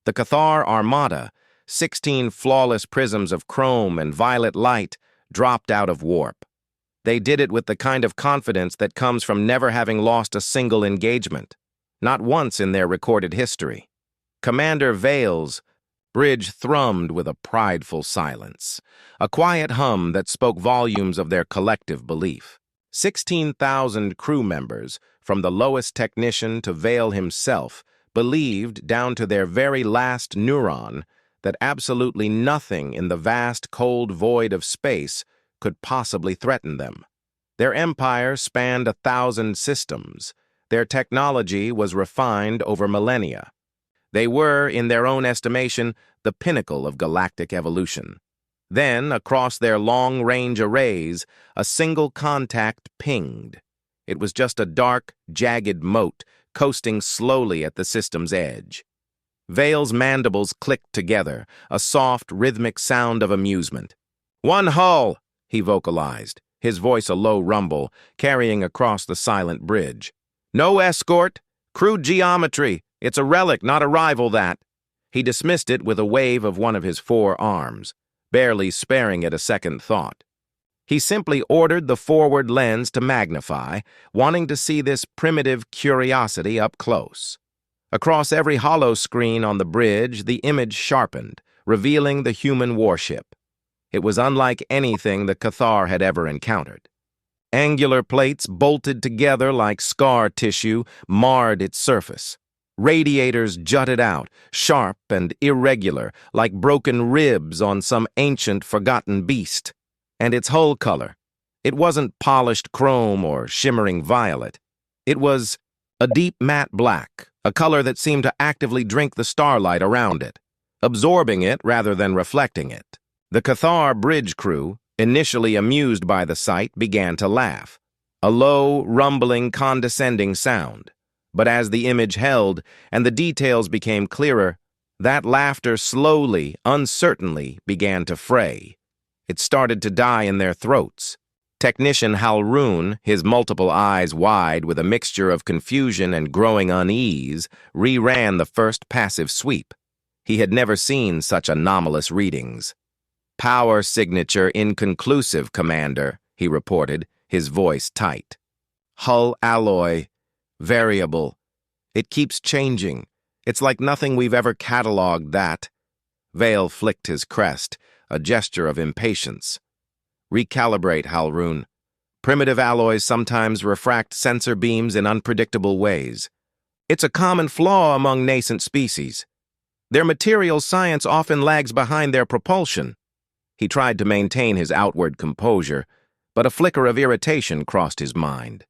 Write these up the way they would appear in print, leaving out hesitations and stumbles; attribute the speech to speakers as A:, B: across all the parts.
A: The Cathar Armada, 16 flawless prisms of chrome and violet light, dropped out of warp. They did it with the kind of confidence that comes from never having lost a single engagement, not once in their recorded history. Commander Vale's bridge thrummed with a prideful silence, a quiet hum that spoke volumes of their collective belief. 16,000 crew members, from the lowest technician to Vale himself, believed, down to their very last neuron, that absolutely nothing in the vast cold void of space could possibly threaten them. Their empire spanned 1,000 systems. Their technology was refined over millennia. They were, in their own estimation, the pinnacle of galactic evolution. Then, across their long-range arrays, a single contact pinged. It was just a dark, jagged mote coasting slowly at the system's edge. Vale's mandibles clicked together, a soft, rhythmic sound of amusement. "One hull," he vocalized, his voice a low rumble, carrying across the silent bridge. "No escort. Crude geometry. It's a relic, not a rival, that." He dismissed it with a wave of one of his 4 arms, barely sparing it a second thought. He simply ordered the forward lens to magnify, wanting to see this primitive curiosity up close. Across every hollow screen on the bridge, the image sharpened, revealing the human warship. It was unlike anything the Cathar had ever encountered. Angular plates bolted together like scar tissue marred its surface. Radiators jutted out, sharp and irregular, like broken ribs on some ancient, forgotten beast. And its hull color, it wasn't polished chrome or shimmering violet. It was a deep matte black, a color that seemed to actively drink the starlight around it, absorbing it rather than reflecting it. The Cathar bridge crew, initially amused by the sight, began to laugh, a low, rumbling, condescending sound. But as the image held and the details became clearer, that laughter slowly, uncertainly began to fray. It started to die in their throats. Technician Halroon, his multiple eyes wide with a mixture of confusion and growing unease, reran the first passive sweep. He had never seen such anomalous readings. "Power signature inconclusive, Commander," he reported, his voice tight. "Hull alloy, variable. It keeps changing. It's like nothing we've ever cataloged, that." Vale flicked his crest, a gesture of impatience. "Recalibrate, Halroon. Primitive alloys sometimes refract sensor beams in unpredictable ways. It's a common flaw among nascent species. Their material science often lags behind their propulsion." He tried to maintain his outward composure, but a flicker of irritation crossed his mind.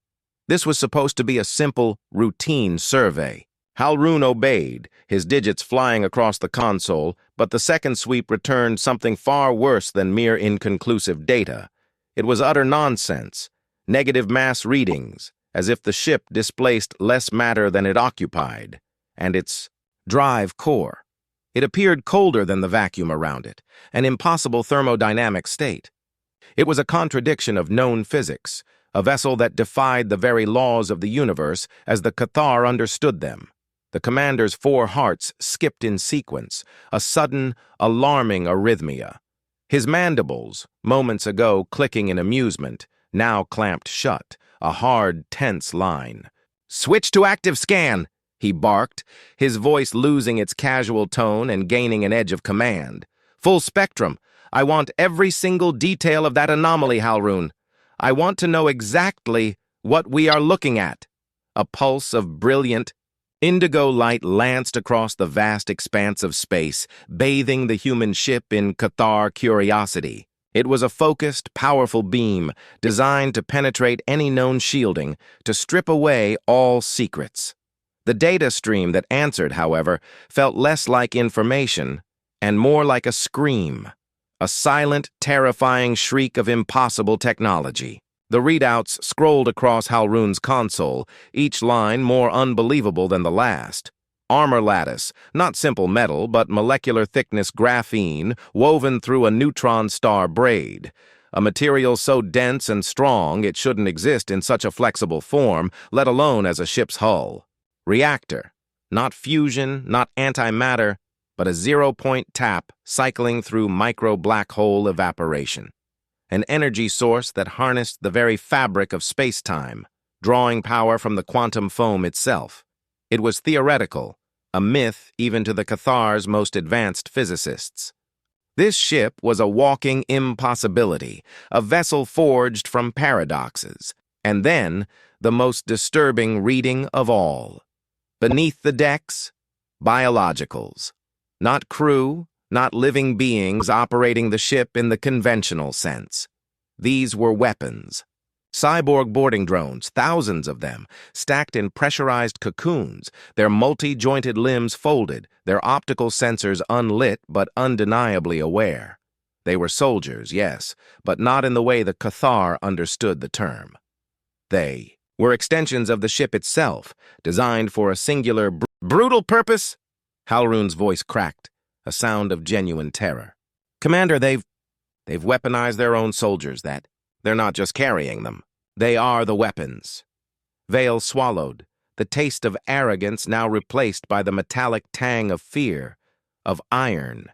A: This was supposed to be a simple, routine survey. Halroon obeyed, his digits flying across the console, but the second sweep returned something far worse than mere inconclusive data. It was utter nonsense, negative mass readings, as if the ship displaced less matter than it occupied, and its drive core. It appeared colder than the vacuum around it, an impossible thermodynamic state. It was a contradiction of known physics, a vessel that defied the very laws of the universe as the Cathar understood them. The commander's 4 hearts skipped in sequence, a sudden, alarming arrhythmia. His mandibles, moments ago clicking in amusement, now clamped shut, a hard, tense line. "Switch to active scan," he barked, his voice losing its casual tone and gaining an edge of command. "Full spectrum. I want every single detail of that anomaly, Halroon. I want to know exactly what we are looking at." A pulse of brilliant, indigo light lanced across the vast expanse of space, bathing the human ship in Cathar curiosity. It was a focused, powerful beam designed to penetrate any known shielding, to strip away all secrets. The data stream that answered, however, felt less like information and more like a scream, a silent, terrifying shriek of impossible technology. The readouts scrolled across Halroon's console, each line more unbelievable than the last. Armor lattice, not simple metal, but molecular thickness graphene woven through a neutron star braid. A material so dense and strong it shouldn't exist in such a flexible form, let alone as a ship's hull. Reactor, not fusion, not antimatter, but a zero-point tap cycling through micro-black hole evaporation. An energy source that harnessed the very fabric of space-time, drawing power from the quantum foam itself. It was theoretical, a myth even to the Cathar's most advanced physicists. This ship was a walking impossibility, a vessel forged from paradoxes, and then the most disturbing reading of all. Beneath the decks, biologicals. Not crew, not living beings operating the ship in the conventional sense. These were weapons. Cyborg boarding drones, thousands of them, stacked in pressurized cocoons, their multi-jointed limbs folded, their optical sensors unlit but undeniably aware. They were soldiers, yes, but not in the way the Cathar understood the term. They were extensions of the ship itself, designed for a singular, brutal purpose. Halroon's voice cracked, a sound of genuine terror. Commander, they've weaponized their own soldiers, that they're not just carrying them. They are the weapons. Vale swallowed, the taste of arrogance now replaced by the metallic tang of fear, of iron.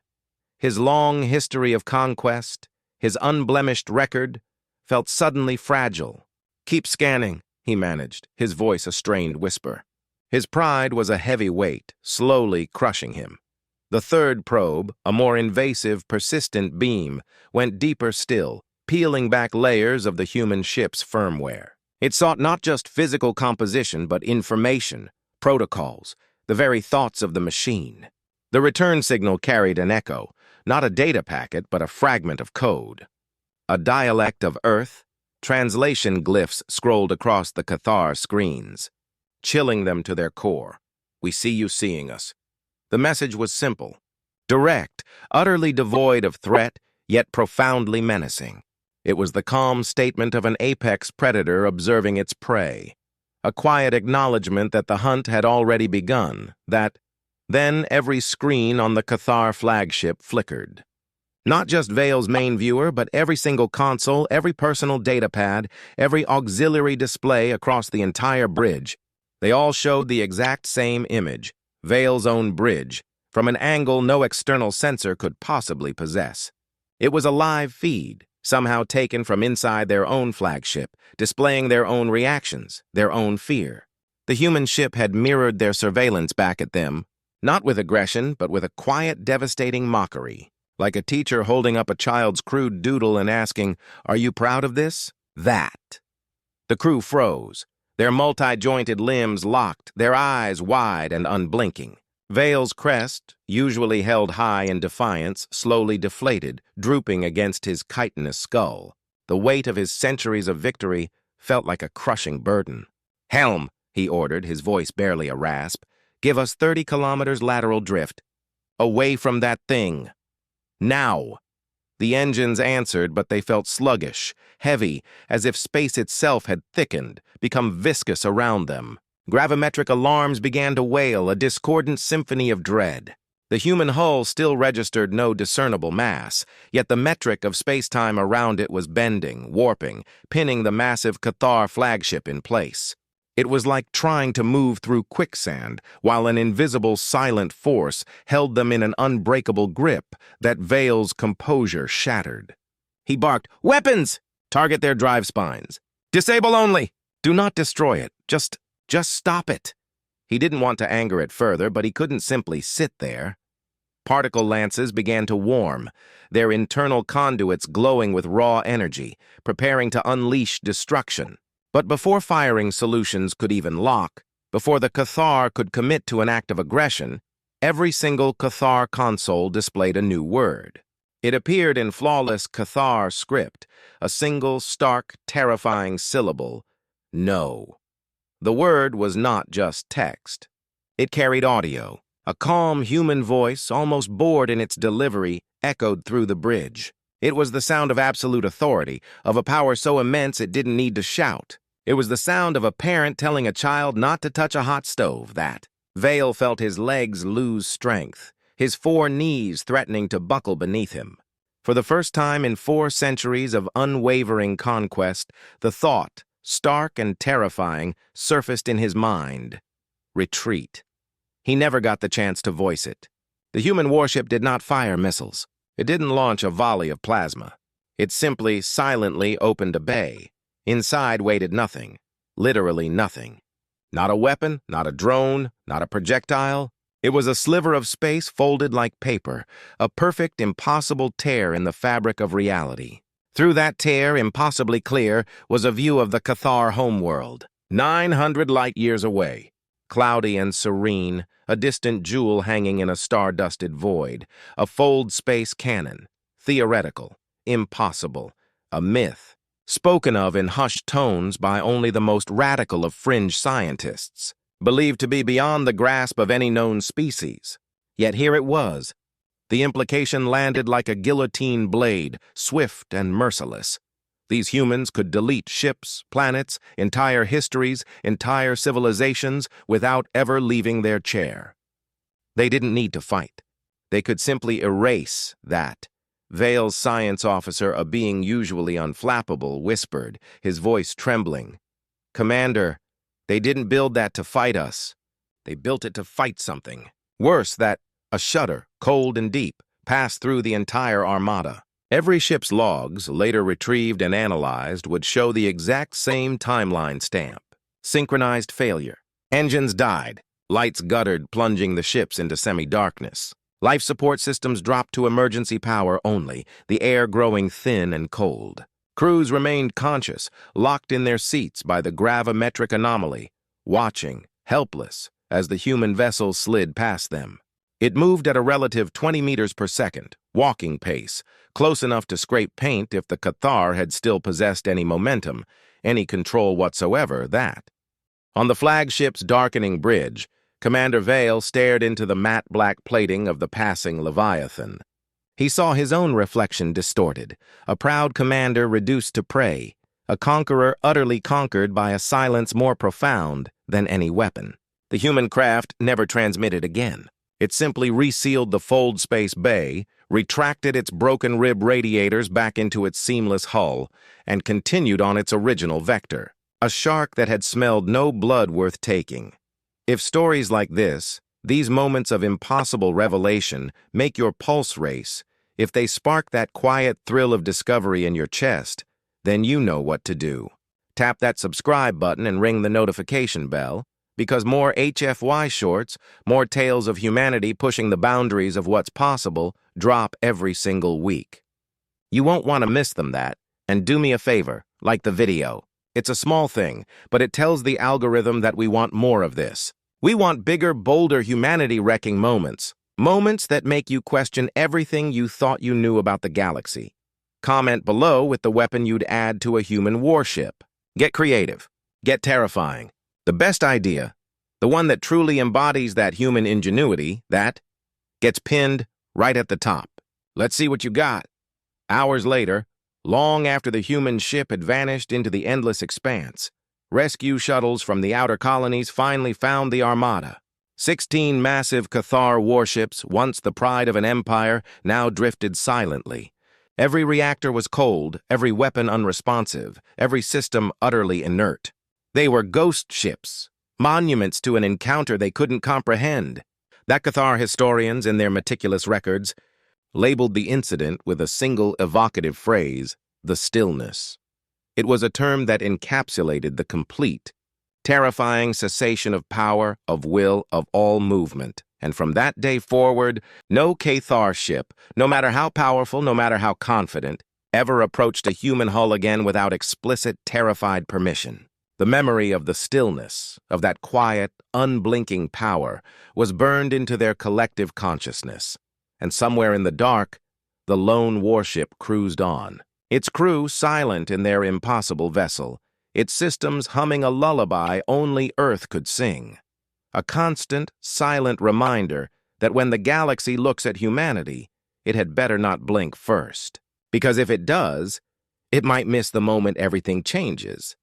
A: His long history of conquest, his unblemished record, felt suddenly fragile. Keep scanning, he managed, his voice a strained whisper. His pride was a heavy weight, slowly crushing him. The third probe, a more invasive, persistent beam, went deeper still, peeling back layers of the human ship's firmware. It sought not just physical composition, but information, protocols, the very thoughts of the machine. The return signal carried an echo, not a data packet, but a fragment of code. A dialect of Earth, translation glyphs scrolled across the Cathar screens, chilling them to their core. We see you seeing us. The message was simple, direct, utterly devoid of threat, yet profoundly menacing. It was the calm statement of an apex predator observing its prey, a quiet acknowledgement that the hunt had already begun, that then every screen on the Cathar flagship flickered. Not just Vale's main viewer, but every single console, every personal datapad, every auxiliary display across the entire bridge. They all showed the exact same image, Vale's own bridge, from an angle no external sensor could possibly possess. It was a live feed, somehow taken from inside their own flagship, displaying their own reactions, their own fear. The human ship had mirrored their surveillance back at them, not with aggression, but with a quiet, devastating mockery, like a teacher holding up a child's crude doodle and asking, "Are you proud of this?" That. The crew froze, their multi-jointed limbs locked, their eyes wide and unblinking. Vale's crest, usually held high in defiance, slowly deflated, drooping against his chitinous skull. The weight of his centuries of victory felt like a crushing burden. "Helm," he ordered, his voice barely a rasp. "Give us 30 kilometers lateral drift. Away from that thing. Now." The engines answered, but they felt sluggish, heavy, as if space itself had thickened, become viscous around them. Gravimetric alarms began to wail, a discordant symphony of dread. The human hull still registered no discernible mass, yet the metric of space-time around it was bending, warping, pinning the massive Cathar flagship in place. It was like trying to move through quicksand, while an invisible, silent force held them in an unbreakable grip that Vale's composure shattered. He barked, "Weapons! Target their drive spines. Disable only! Do not destroy it. Just stop it." He didn't want to anger it further, but he couldn't simply sit there. Particle lances began to warm, their internal conduits glowing with raw energy, preparing to unleash destruction. But before firing solutions could even lock, before the Cathar could commit to an act of aggression, every single Cathar console displayed a new word. It appeared in flawless Cathar script, a single, stark, terrifying syllable: no. The word was not just text. It carried audio. A calm human voice, almost bored in its delivery, echoed through the bridge. It was the sound of absolute authority, of a power so immense it didn't need to shout. It was the sound of a parent telling a child not to touch a hot stove, that. Vale felt his legs lose strength, his 4 knees threatening to buckle beneath him. For the first time in 4 centuries of unwavering conquest, the thought, stark and terrifying, surfaced in his mind. Retreat. He never got the chance to voice it. The human warship did not fire missiles. It didn't launch a volley of plasma. It simply silently opened a bay. Inside waited nothing. Literally nothing. Not a weapon, not a drone, not a projectile. It was a sliver of space folded like paper, a perfect, impossible tear in the fabric of reality. Through that tear, impossibly clear, was a view of the Cathar homeworld, 900 light-years away. Cloudy and serene, a distant jewel hanging in a star-dusted void, a fold space cannon, theoretical, impossible, a myth, spoken of in hushed tones by only the most radical of fringe scientists, believed to be beyond the grasp of any known species. Yet here it was. The implication landed like a guillotine blade, swift and merciless. These humans could delete ships, planets, entire histories, entire civilizations without ever leaving their chair. They didn't need to fight. They could simply erase that. Vale's science officer, a being usually unflappable, whispered, his voice trembling. "Commander, they didn't build that to fight us. They built it to fight something. Worse, that a shudder, cold and deep, passed through the entire armada. Every ship's logs, later retrieved and analyzed, would show the exact same timeline stamp. Synchronized failure. Engines died. Lights guttered, plunging the ships into semi-darkness. Life support systems dropped to emergency power only, the air growing thin and cold. Crews remained conscious, locked in their seats by the gravimetric anomaly, watching, helpless, as the human vessel slid past them. It moved at a relative 20 meters per second, walking pace, close enough to scrape paint if the Cathar had still possessed any momentum, any control whatsoever, that. On the flagship's darkening bridge, Commander Vale stared into the matte black plating of the passing Leviathan. He saw his own reflection distorted, a proud commander reduced to prey, a conqueror utterly conquered by a silence more profound than any weapon. The human craft never transmitted again. It simply resealed the fold space bay, retracted its broken rib radiators back into its seamless hull, and continued on its original vector, a shark that had smelled no blood worth taking. If stories like this, these moments of impossible revelation, make your pulse race, if they spark that quiet thrill of discovery in your chest, then you know what to do. Tap that subscribe button and ring the notification bell, because more HFY shorts, more tales of humanity pushing the boundaries of what's possible, drop every single week. You won't want to miss them, and do me a favor, like the video. It's a small thing, but it tells the algorithm that we want more of this. We want bigger, bolder, humanity-wrecking moments. Moments that make you question everything you thought you knew about the galaxy. Comment below with the weapon you'd add to a human warship. Get creative. Get terrifying. The best idea, the one that truly embodies that human ingenuity, that gets pinned right at the top. Let's see what you got. Hours later, long after the human ship had vanished into the endless expanse, rescue shuttles from the outer colonies finally found the armada. 16 massive Cathar warships, once the pride of an empire, now drifted silently. Every reactor was cold, every weapon unresponsive, every system utterly inert. They were ghost ships, monuments to an encounter they couldn't comprehend. That Cathar historians, in their meticulous records, labeled the incident with a single evocative phrase, the stillness. It was a term that encapsulated the complete, terrifying cessation of power, of will, of all movement. And from that day forward, no Cathar ship, no matter how powerful, no matter how confident, ever approached a human hull again without explicit, terrified permission. The memory of the stillness, of that quiet, unblinking power, was burned into their collective consciousness. And somewhere in the dark, the lone warship cruised on, its crew silent in their impossible vessel, its systems humming a lullaby only Earth could sing. A constant, silent reminder that when the galaxy looks at humanity, it had better not blink first. Because if it does, it might miss the moment everything changes.